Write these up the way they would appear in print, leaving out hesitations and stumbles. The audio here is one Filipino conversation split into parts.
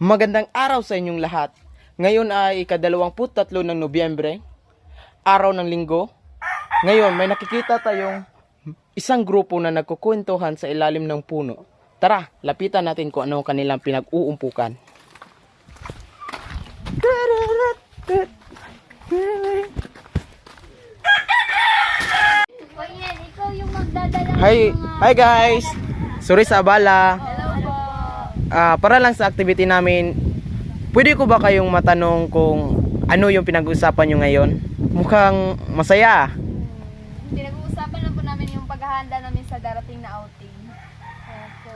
Magandang araw sa inyong lahat. Ngayon ay ika-23 ng Nobyembre, araw ng linggo. Ngayon may nakikita tayong isang grupo na nagkukwentuhan sa ilalim ng puno. Tara, lapitan natin kung ano kanilang pinag-uumpukan. Kuya, ikaw yung magdadala ng Hi guys! Sorry sa abala. Hello po. Para lang sa activity namin, pwede ko ba kayong matanong kung ano yung pinag-uusapan nyo ngayon? Mukhang masaya. Pinag-uusapan lang po namin yung paghahanda namin sa darating na outing. So,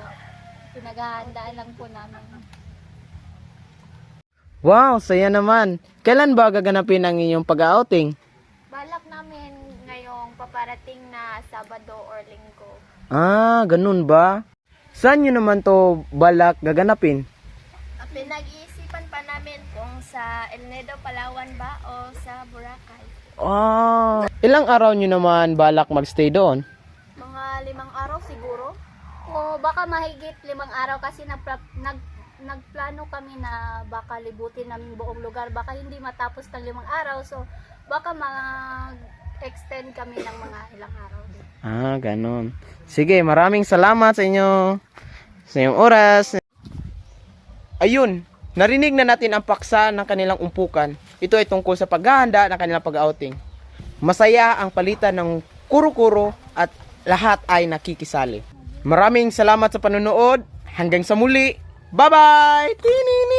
pinaghahandaan lang po namin. Wow, saya naman. Kailan ba gaganapin ang inyong pag-outing? Balak namin ngayong paparating na Sabado or Linggo. Ganun ba? Saan nyo naman to balak gaganapin? Pinag-iisipan pa namin kung sa El Nido, Palawan ba o sa Boracay. Ilang araw nyo naman balak magstay doon? Mga 5 araw siguro. O baka mahigit 5 araw kasi nagplano kami na baka libutin namin buong lugar. Baka hindi matapos ng 5 araw. So baka mag-extend kami ng mga ilang araw din. Ganun. Sige, maraming salamat sa inyo. Sa inyong oras. Ayun, narinig na natin ang paksa ng kanilang umpukan. Ito ay tungkol sa paghahanda ng kanilang pag-outing. Masaya ang palitan ng kuro-kuro at lahat ay nakikisali. Maraming salamat sa panonood. Hanggang sa muli. Bye-bye! Tinini!